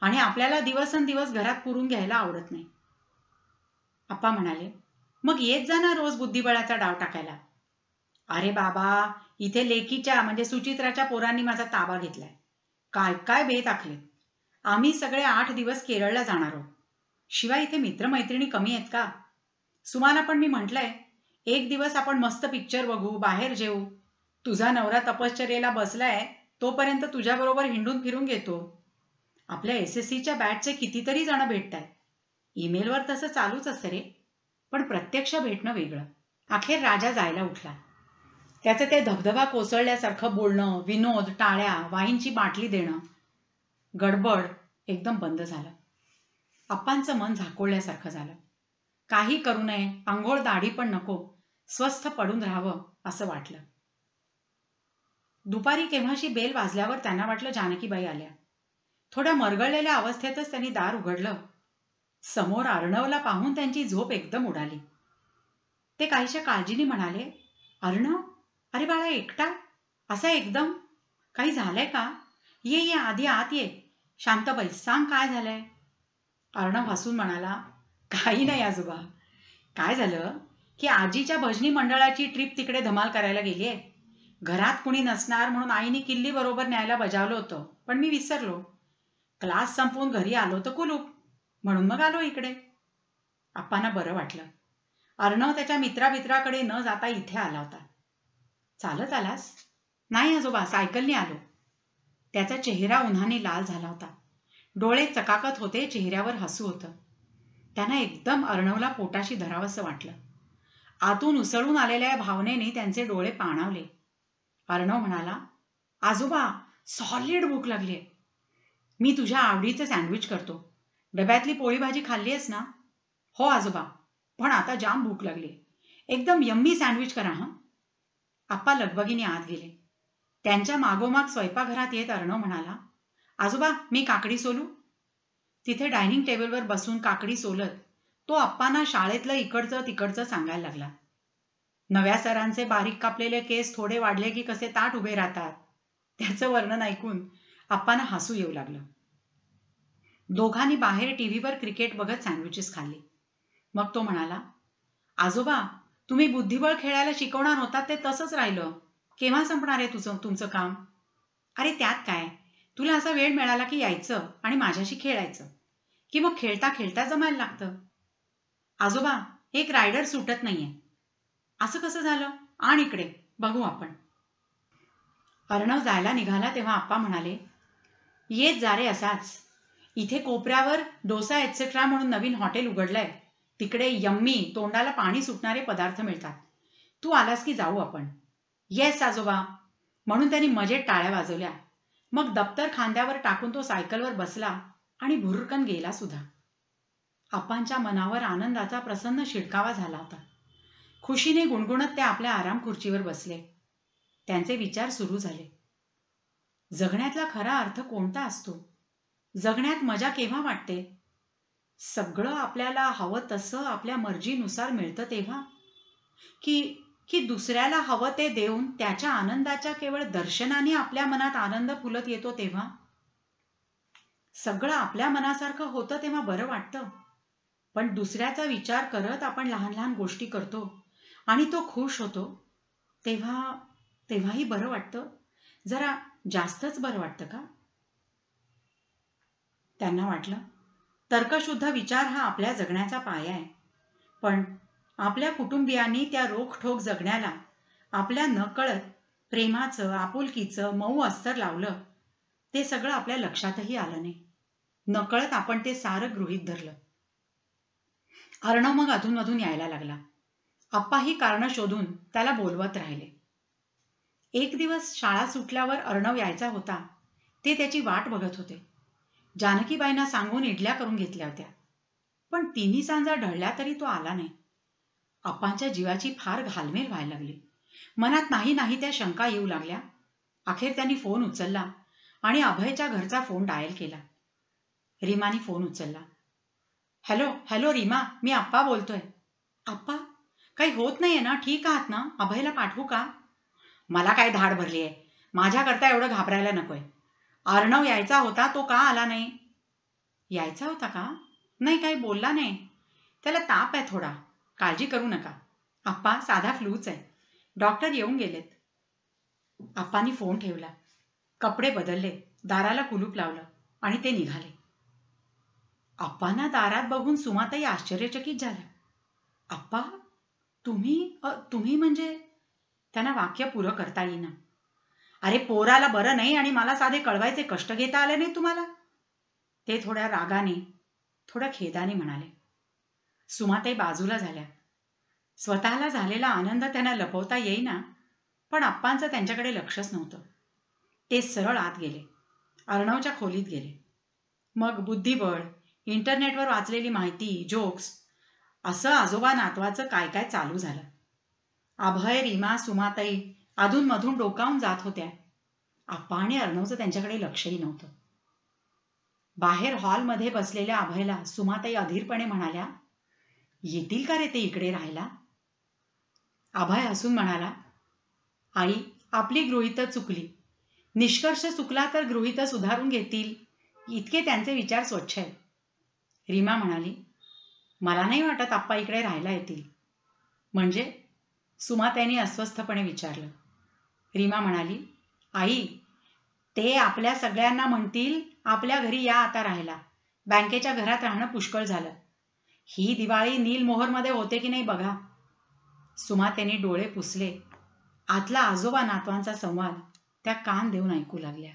आणि आपल्याला दिवसेंदिवस घरात पुरून घ्यायला आवडत नाही. आप्पा म्हणाले, मग येत जा ना रोज बुद्धिबळाचा डाव टाकायला. अरे बाबा, इथे लेकीच्या म्हणजे सुचित्राच्या पोरांनी माझा ताबा घेतलाय. काय काय बेत आखले. आम्ही सगळे 8 दिवस केरळला जाणार आहोत. शिवाय इथे मित्रमैत्रिणी कमी आहेत का? सुमाला पण मी म्हटलंय, एक दिवस आपण मस्त पिक्चर बघू, बाहेर जेऊ. तुझा नवरा तपश्चर्येला बसलाय, तोपर्यंत तुझ्याबरोबर हिंडून फिरून घेतो. आपल्या SSCच्या बॅचचे कितीतरी जण भेटतायत. ईमेलवर तसं चालूच असतं रे, पण प्रत्यक्ष भेटणं वेगळं. अखेर राजा जायला उठला. त्याचं ते धबधबा कोसळल्यासारखं बोलणं, विनोद, टाळ्या, वाईनची बाटली देणं, गडबड एकदम बंद झालं. आप्पांचं मन झाकोळल्यासारखं झालं. काही करू नये, अंघोळ दाढी पण नको, स्वस्थ पडून राहावं, असं वाटलं. दुपारी केव्हाशी बेल वाजल्यावर त्यांना वाटलं जानकीबाई आल्या. थोड्या मरगळलेल्या अवस्थेतच त्यांनी दार उघडलं. समोर अर्णवला पाहून त्यांची झोप एकदम उडाली. ते काहीशा काळजीने म्हणाले, अर्णव, अरे बाळा एकटा, असा एकदम? काही झालंय का? ये ये, आधी आत ये. शांत बैस, सांग काय झालंय? अर्णव हसून म्हणाला, काही नाही आजोबा. काय झालं की आजीच्या भजनी मंडळाची ट्रिप तिकडे धमाल करायला गेली आहे. घरात कुणी नसणार म्हणून आईने किल्ली बरोबर न्यायला बजावलं होतं, पण मी विसरलो. क्लास संपवून घरी आलो तर कुलूप, म्हणून मग आलो इकडे. आप्पांना बरं वाटलं. अर्णव त्याच्या मित्राकडे न जाता इथे आला होता. चालत आलास? नाही आजोबा, सायकलने आलो. त्याचा चेहरा उन्हाने लाल झाला होता. डोळे चकाकत होते, चेहऱ्यावर हसू होतं. त्यांना एकदम अर्णवला पोटाशी धरावंसं वाटलं. आतून उसळून आलेल्या भावनेने त्यांचे डोळे पाणावले. अर्णव म्हणाला, आजोबा, सॉलिड भूक लागली आहे. मी तुझ्या आवडीचं सँडविच करतो. डब्यातली पोळी भाजी खाल्लीयस ना? हो आजोबा, पण आता जाम भूक लागली. एकदम यम्मी सँडविच करा हं. आप्पा लगबगीने आत गेले. त्यांच्या मागोमाग स्वयंपाकघरात येत अर्णव म्हणाला, आजोबा, मी काकडी सोलू? तिथे डायनिंग टेबलवर बसून काकडी सोलत तो आप्पांना शाळेतलं इकडचं तिकडचं सांगायला लागला. नव्या सरांचे बारीक कापलेले केस थोडे वाढले की कसे ताठ उभे राहतात, त्याचं वर्णन ऐकून आप्पांना हसू येऊ लागलं. दोघांनी बाहेर टीव्हीवर क्रिकेट बघत सँडविचेस खाल्ली. मग तो म्हणाला, आजोबा, तुम्ही बुद्धिबळ खेळायला शिकवणार होता ते तसंच राहिलं. केव्हा संपणार आहे तुमचं काम? अरे त्यात काय, तुला असा वेळ मिळाला की यायचं आणि माझ्याशी खेळायचं, की मग खेळता खेळता जमायला लागतं. आजोबा, एक रायडर सुटत नाहीये. असं कसं झालं? आण इकडे, बघू आपण. अर्णव जायला निघाला तेव्हा आप्पा म्हणाले, येत जा रे असाच. इथे कोपऱ्यावर डोसा एटसेट्रा म्हणून नवीन हॉटेल उघडलंय. तिकडे यम्मी, तोंडाला पाणी सुटणारे पदार्थ मिळतात. तू आलास की जाऊ आपण. येस आजोबा, म्हणून त्यांनी मजेत टाळ्या वाजवल्या. मग दप्तर खांद्यावर टाकून तो सायकलवर बसला आणि भुरकन गेला सुद्धा. आप्पांच्या मनावर आनंदाचा प्रसन्न शिडकावा झाला होता. खुशीने गुणगुणत ते आपल्या आराम खुर्चीवर बसले. त्यांचे विचार सुरू झाले. जगण्यातला खरा अर्थ कोणता असतो? जगण्यात मजा केव्हा वाटते? सगळं आपल्याला हवं तसं आपल्या मर्जीनुसार मिळतं तेव्हा? की दुसऱ्याला हवं ते देऊन त्याच्या आनंदाच्या केवळ दर्शनाने आपल्या मनात आनंद फुलत येतो तेव्हा? सगळं आपल्या मनासारखं होतं तेव्हा बरं वाटतं, पण दुसऱ्याचा विचार करत आपण लहान लहान गोष्टी करतो आणि तो खुश होतो तेव्हाही बरं वाटतं. जरा जास्तच बरं वाटतं का? त्यांना वाटलं, तर्कशुद्ध विचार हा आपल्या जगण्याचा पाया आहे. पण आपल्या कुटुंबियांनी त्या रोखठोक जगण्याला आपल्या नकळत प्रेमाचं, आपुलकीचं मऊ अस्तर लावलं. ते सगळं आपल्या लक्षातही आलं नाही. नकळत आपण ते सारं गृहीत धरलं. अर्णव मग अधूनमधून यायला लागला. आप्पाही कारणं शोधून त्याला बोलवत राहिले. एक दिवस शाळा सुटल्यावर अर्णव यायचा होता. ते त्याची वाट बघत होते. जानकीबाईंना सांगून इडल्या करून घेतल्या होत्या, पण तिन्ही सांजा ढळल्या तरी तो आला नाही. आप्पांच्या जीवाची फार घालमेल व्हायला लागली. मनात नाही नाही त्या शंका येऊ लागल्या. अखेर त्यांनी फोन उचलला आणि अभयच्या घरचा फोन डायल केला. रीमाने फोन उचलला. हॅलो हॅलो रीमा, मी आप्पा बोलतोय. आप्पा, काही होत नाहीये ना? ठीक आहात ना? अभयला पाठवू का? मला काय धाड भरली आहे? माझ्याकरता एवढं घाबरायला नकोय. अर्णव यायचा होता, तो का आला नाही? यायचा होता का? नाही, काही बोलला नाही. त्याला ताप आहे थोडा, काळजी करू नका. आप्पा, साधा फ्लूच आहे. डॉक्टर येऊन गेलेत. आप्पांनी फोन ठेवला, कपडे बदलले, दाराला कुलूप लावलं आणि ते निघाले. आप्पांना दारात बघून सुमाताई आश्चर्यचकित झाल्या. आप्पा, तुम्ही म्हणजे? त्यांना वाक्य पुरं करता येईना. अरे पोराला बरं नाही आणि मला साधे कळवायचे कष्ट घेता आले नाही तुम्हाला? ते थोड्या रागाने, थोड्या खेदाने म्हणाले. सुमाताई बाजूला झाल्या. स्वतःला झालेला आनंद त्यांना लपवता येईना, पण आप्पांचं त्यांच्याकडे लक्षच नव्हतं. ते सरळ आत गेले, अर्णवच्या खोलीत गेले. मग बुद्धिबळ, इंटरनेटवर वाचलेली माहिती, जोक्स, असं आजोबा नातवाचं काय काय चालू झालं. अभय, रीमा, सुमाताई अधूनमधून डोकावून जात होत्या. आप्पा आणि अर्णवचं त्यांच्याकडे लक्षही नव्हतं. बाहेर हॉलमध्ये बसलेल्या अभयला सुमाताई अधीरपणे म्हणाल्या, येतील का रे ते इकडे राहायला? अभय हसून म्हणाला, आई, आपली गृहीतच चुकली. निष्कर्ष चुकला तर गृहीत सुधारून घेतील इतके त्यांचे विचार स्वच्छ आहेत. रीमा म्हणाली, मला नाही वाटत आप्पा इकडे राहायला येतील. म्हणजे? सुमाताईंनी अस्वस्थपणे विचारलं. रीमा म्हणाली, आई, ते आपल्या सगळ्यांना म्हणतील आपल्या घरी या आता राहायला. बँकेच्या घरात राहणं पुष्कळ झालं. ही दिवाळी नीलमोहरमध्ये होते की नाही बघा. सुमाताईंनी डोळे पुसले. आतला आजोबा नातवांचा संवाद त्या कान देऊन ऐकू लागल्या.